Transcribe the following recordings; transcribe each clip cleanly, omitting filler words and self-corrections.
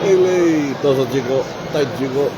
Ele, todo llegó, llegó.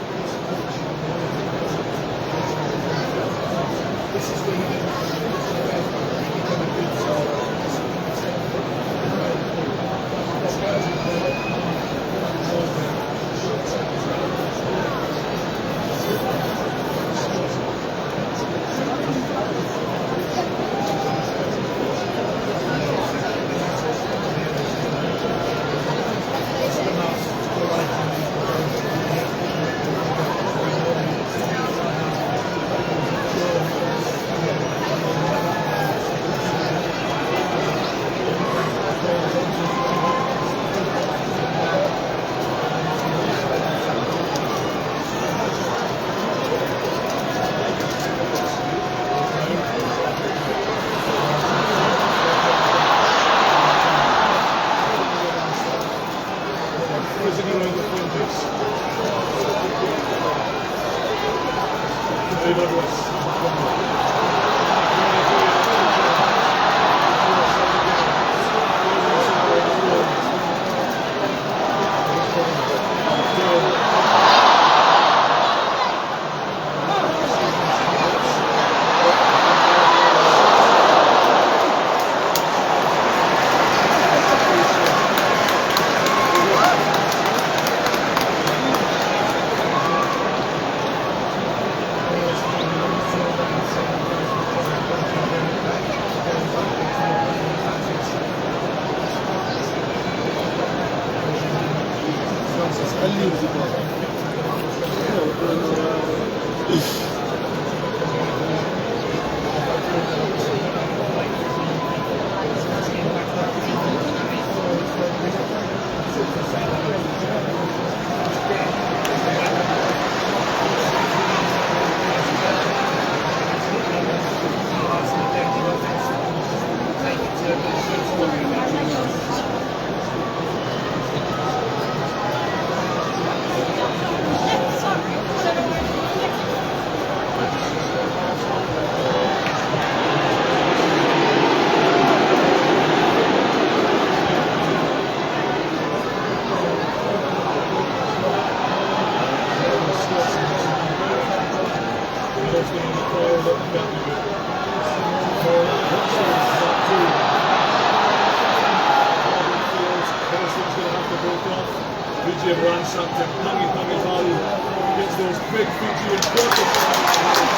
something, pang Italy against those big Fijian Portuguese.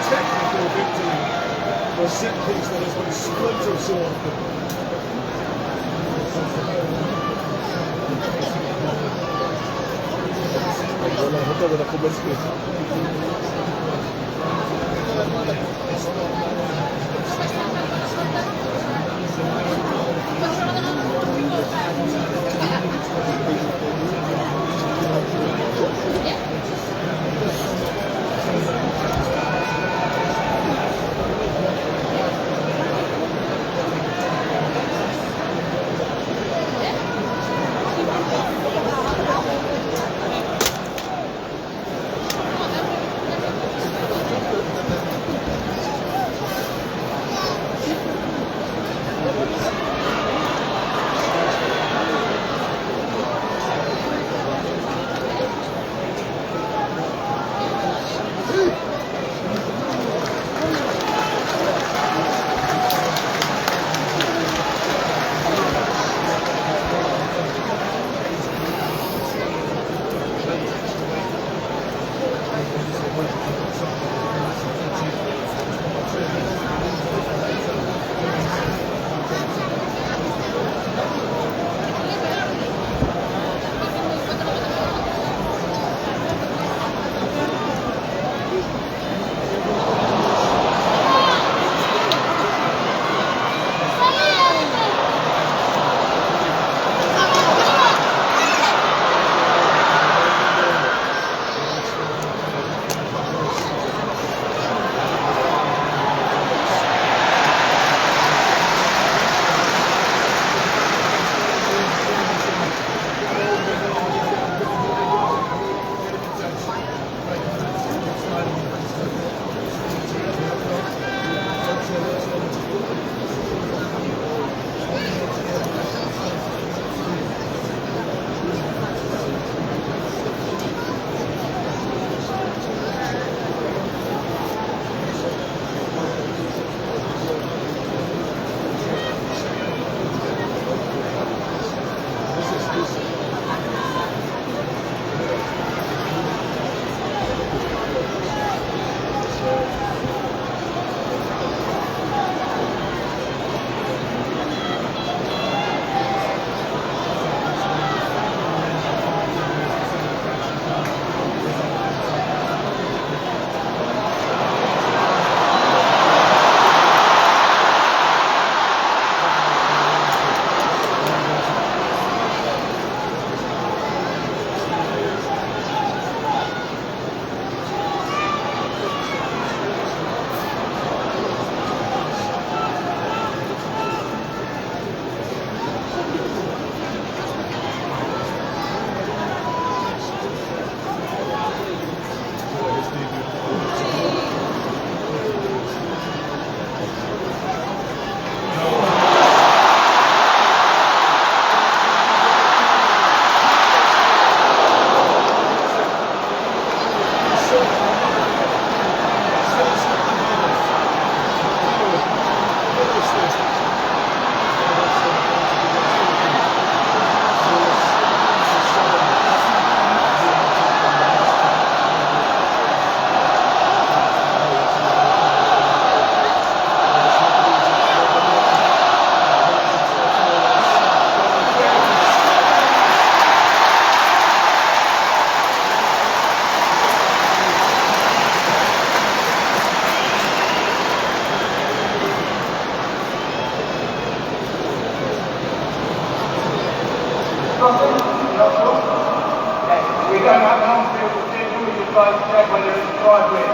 Technical victory for a set piece that has been splintered so often. La ruta de la conversación. We don't have an on-field decision, we just like to check whether it's a drive win.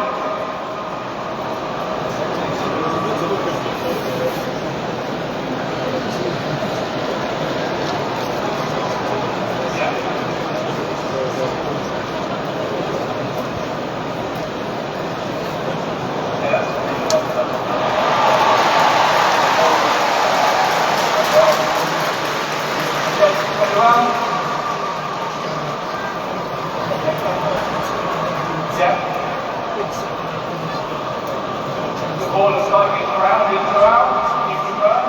Ball is going in around, in around, you confirm?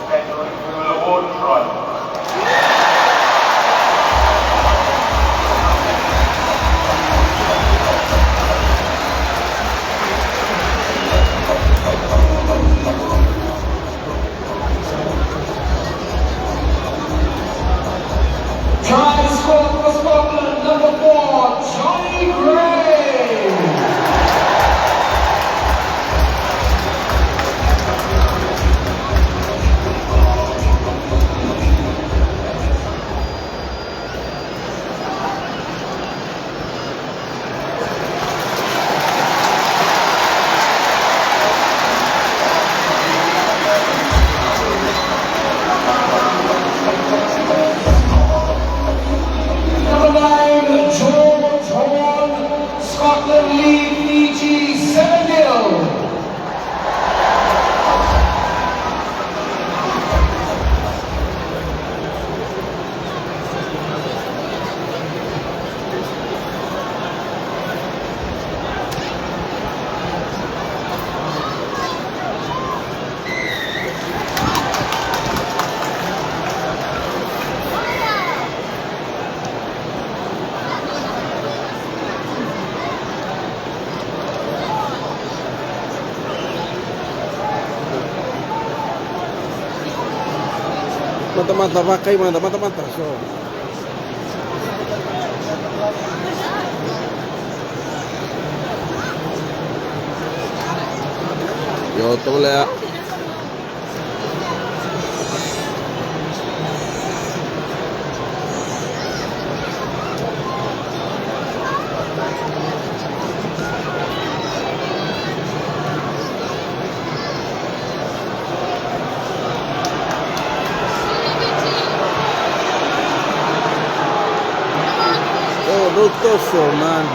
Okay, Mata-mata, pakai mata-mata. So. Yo, tole ya. Oh, don't go so, man.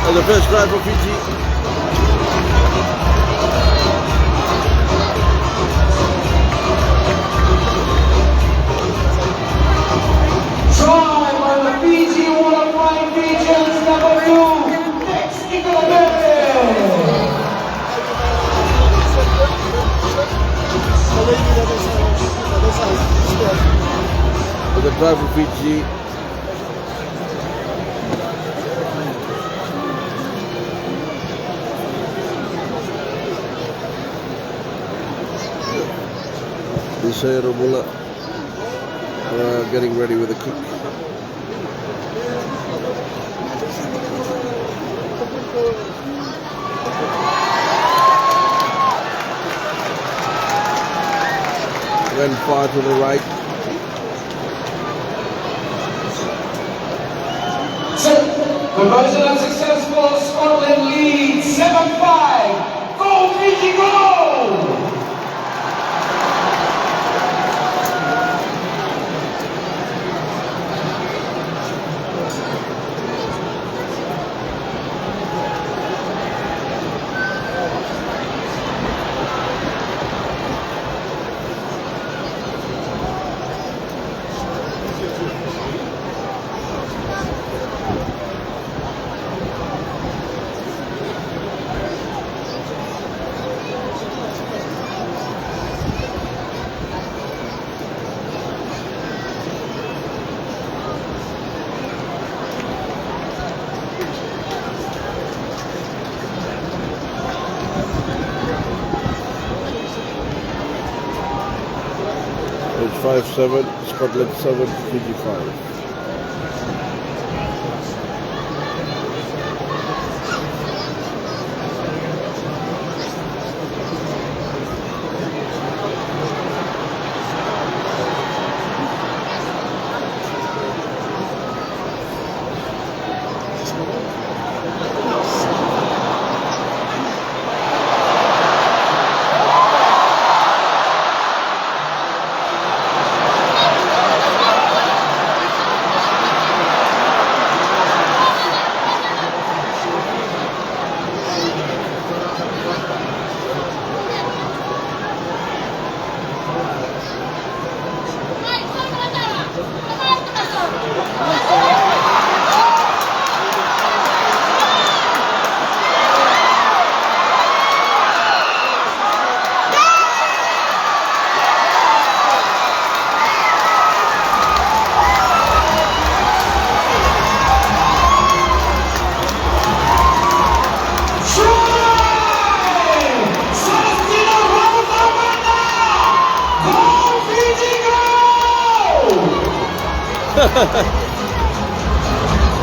And the first drive for Fiji. Try by the Fiji Water Flying Pigeons, number 2, next Nicola Perez. And the drive for Fiji. Saya Robola getting ready with a kick. Went far to the right. Conversion unsuccessful. Scotland leads 7-5. Go Fiji, go! It's 5-7, Scotland 7, Fiji 5.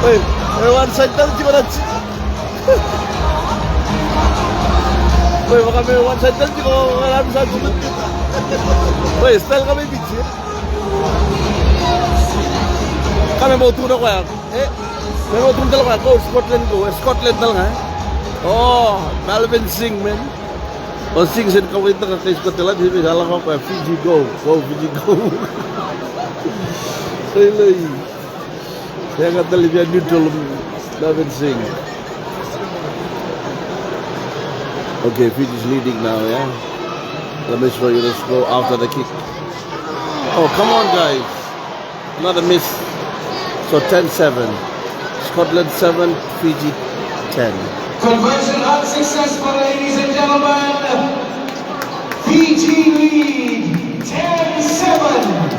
Wait, one side lang gimana sih? Wait, baka may one side lang ko alam sa gulat. Wait, style kami bitch. Kami mau tuna ko ya. Kami mau tuna talaga ko Scotland talaga. Oh, Melvin Singh man. Oh, Singh sen kawin ta kay Scotland, hindi alam ko Fiji go Fiji go. Really. Saya kata lebih neutral Melvin Singh. Okay, Fiji's leading now, yeah. Let me show you the score after the kick. Oh, come on, guys. Another miss. So 10-7. Scotland 7, Fiji 10. Conversion unsuccessful, ladies and gentlemen. Fiji lead 10-7.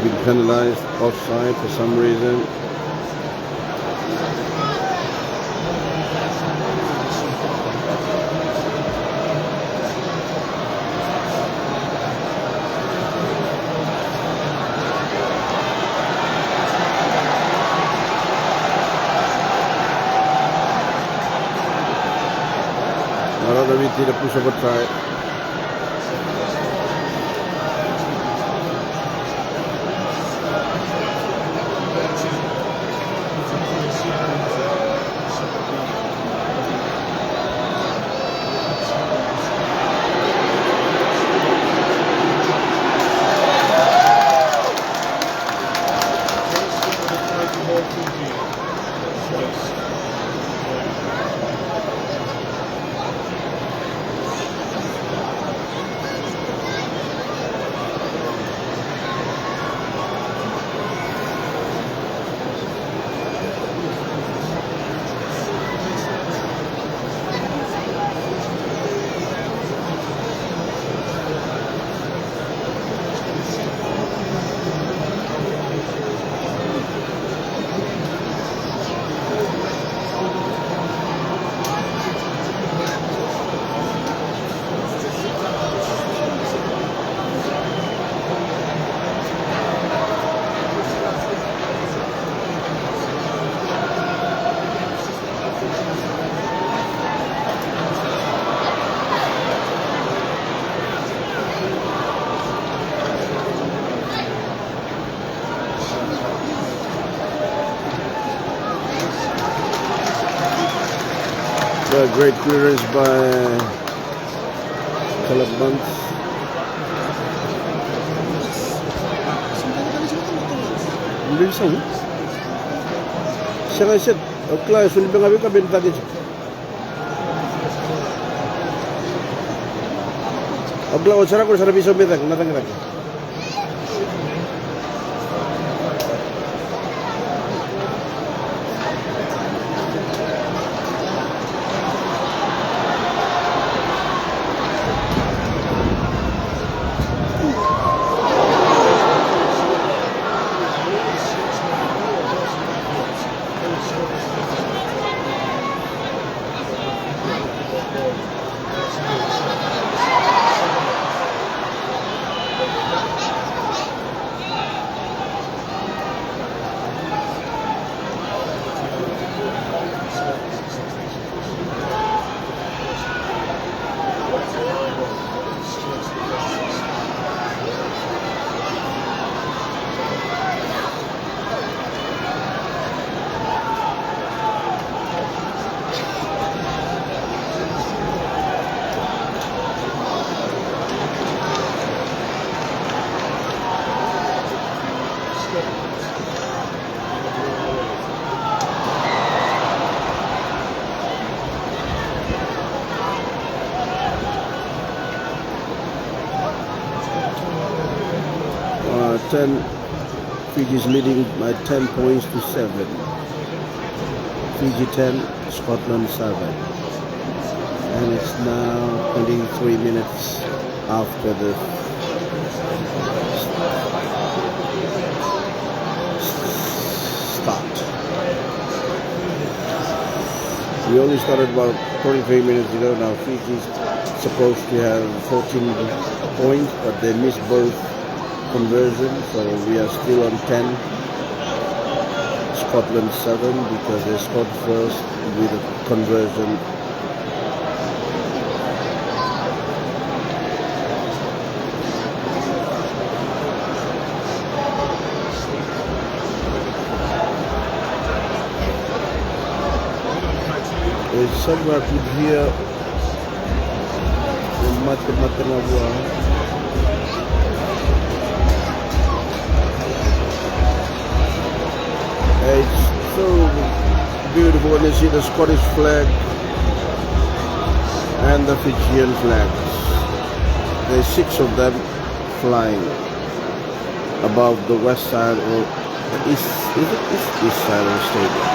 been penalized offside for some reason. Arnautovic did a push-over try. A great clearance by Caleb Bunce. Hindi bisa ni. Siya nga siya. Okla, sulit ba nga bin tadi siya. Okla, usara ko sa bisa bitang natang. Fiji's leading by 10 points to 7. Fiji 10, Scotland 7. And it's now 23 minutes after the start. We only started about 23 minutes ago. Now Fiji's supposed to have 14 points, but they missed both conversion, so we are still on 10. Scotland 7 because they scored first with a conversion. Somewhere I could hear the mata. It's so beautiful when you see the Scottish flag and the Fijian flags. There's 6 of them flying above the west side or the east side of the stadium.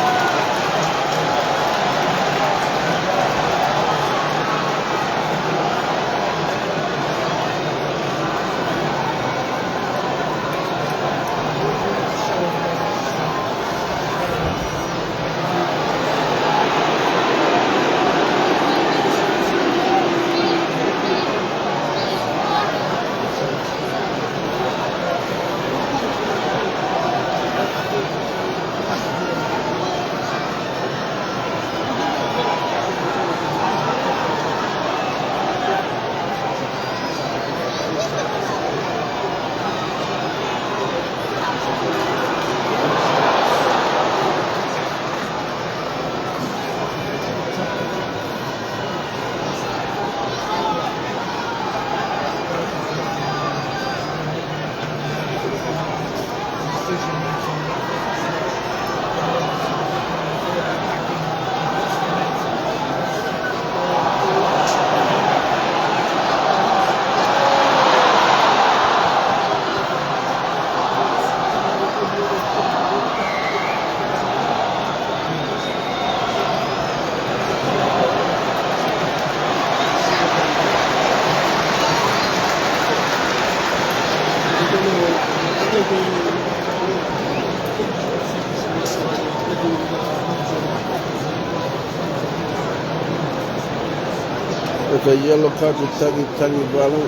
That's a yellow card with Tangi Balu.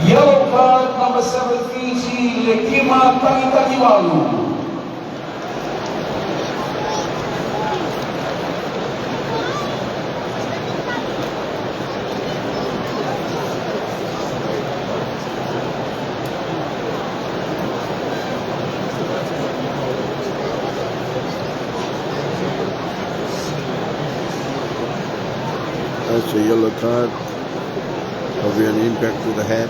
Yellow card number 7, Fiji, Lekima Tangibalu. That's a yellow card. Probably an impact to the head.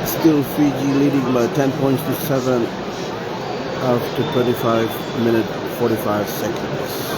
Still Fiji leading by 10 points to 7 after 25 minutes 45 seconds.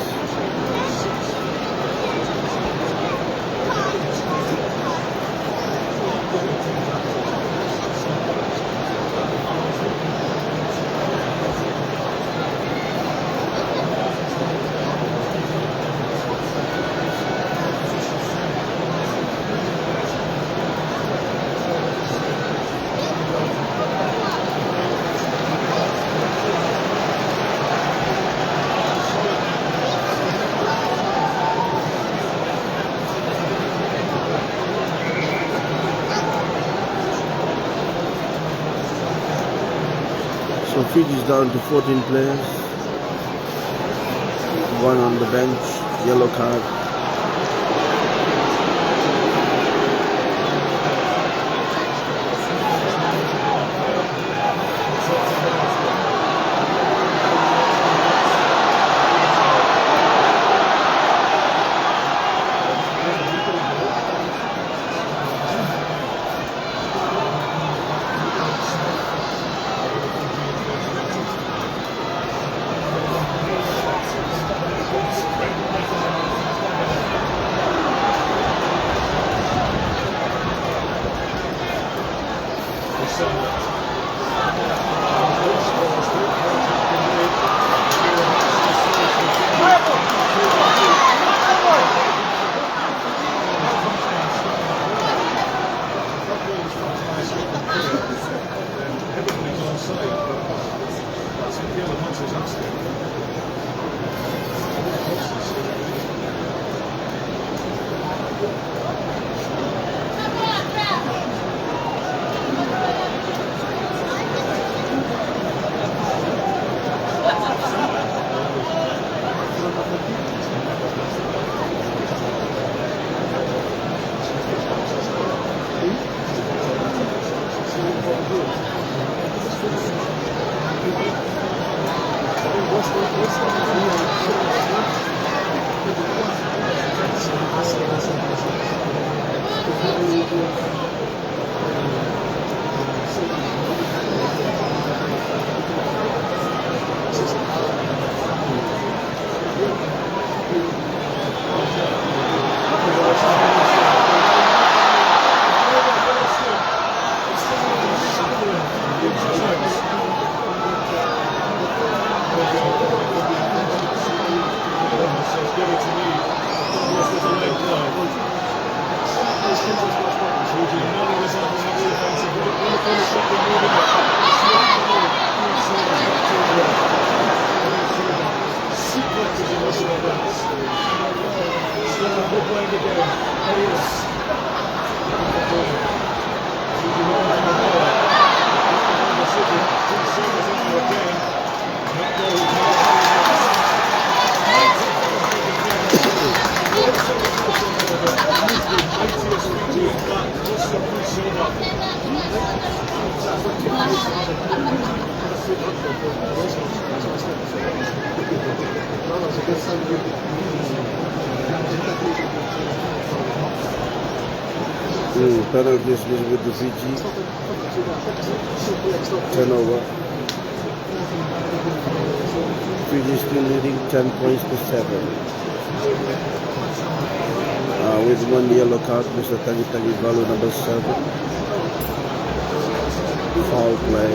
So Fiji's down to 14 players. One on the bench, yellow card. Penalties with the Fiji. Turnover. Fiji still leading 10 points to 7. With one yellow card, Mr. Tangibalu, number 7. Foul play.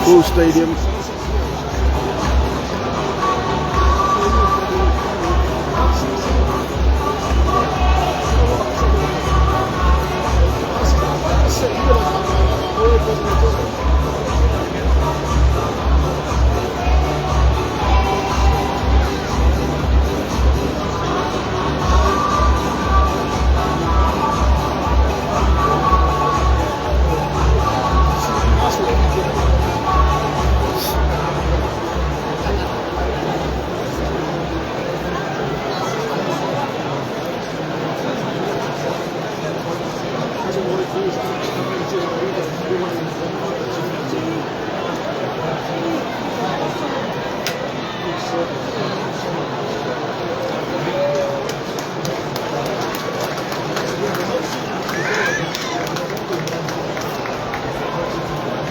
Full stadium.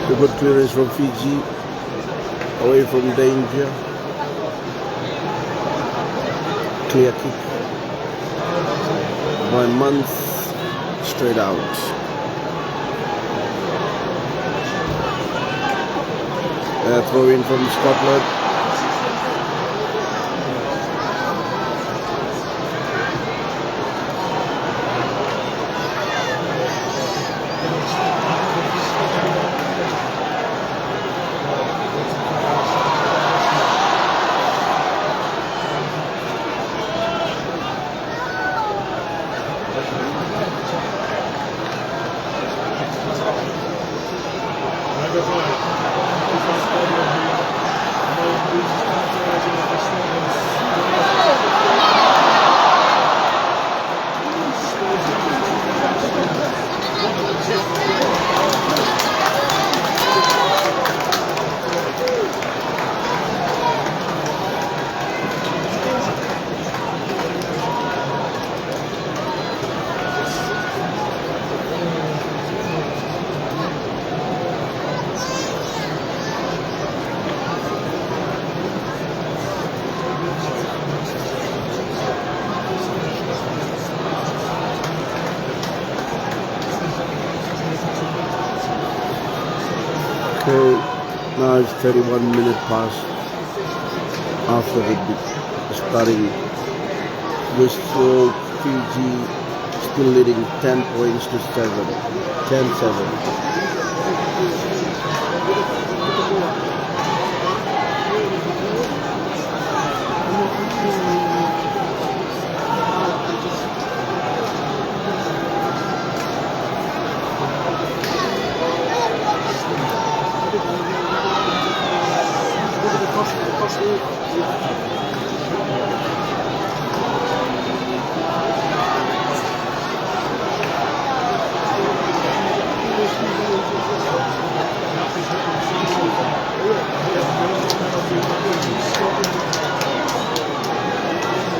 The good clearance from Fiji, away from danger. Clear kick by Month, straight out. Throw in from Scotland. Okay, now it's 31 minutes past after the starting whistle. Fiji still leading 10 points to 7. 10-7.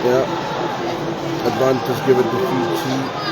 Yeah, advantage given to Fiji.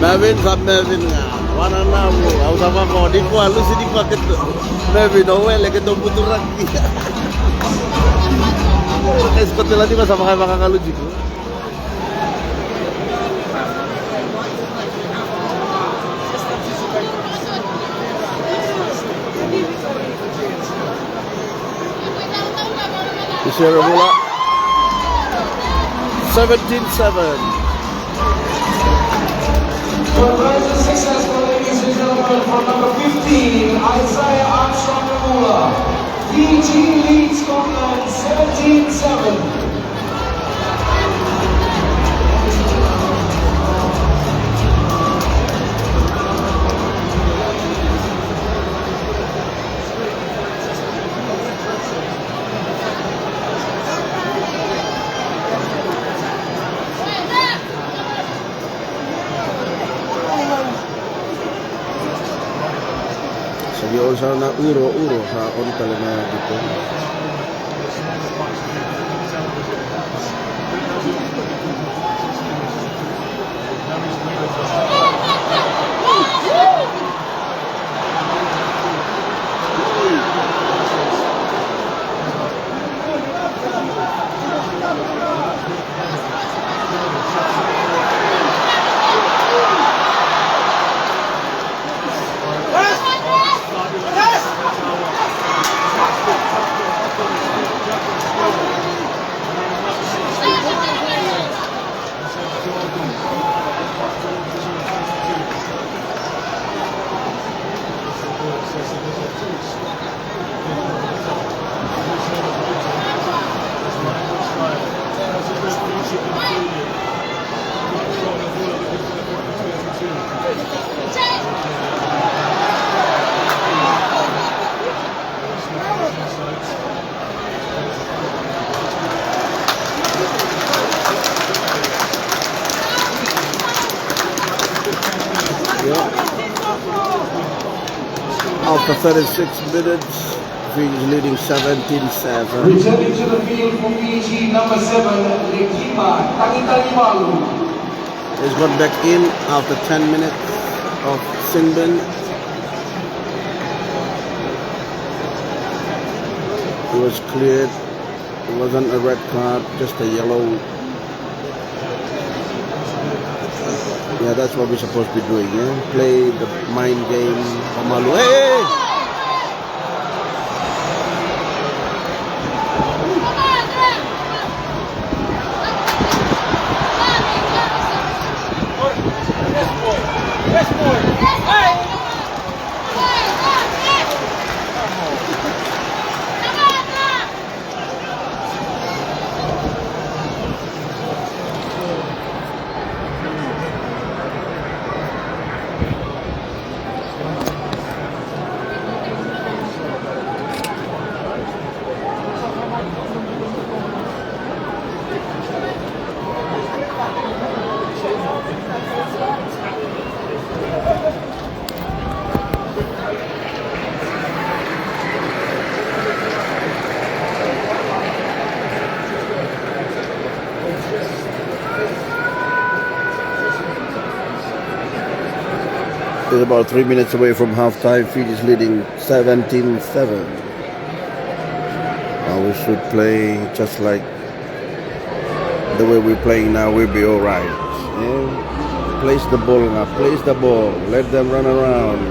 Mervin sa Mervin nga. Wana na mo. Ako sama ko. Di ko halos hindi ko akit. Mervin, oh well. Lagi itong buturan. Kaya Scott nila di ba sama kayo makakaludji ko? Sierra Mula 17-7. Conversion successful, ladies and gentlemen, from number 15, Isaiah Armstrong Namula. Fiji leads Scotland 17-7. Sige, sa na uro sa on talaga dito. After 36 minutes, Fiji is leading 17-7. Returning to the field for Fiji, number 7, Lekima Tangitalimalu. He's got back in after 10 minutes of Sinbin. He was cleared. It wasn't a red card, just a yellow. Yeah, that's what we're supposed to be doing, yeah? Play the mind game. Pamalu. Hey! It's about 3 minutes away from halftime. Fiji is leading 17-7. Now we should play just like the way we're playing now. We'll be all right. Yeah? Place the ball now. Place the ball. Let them run around.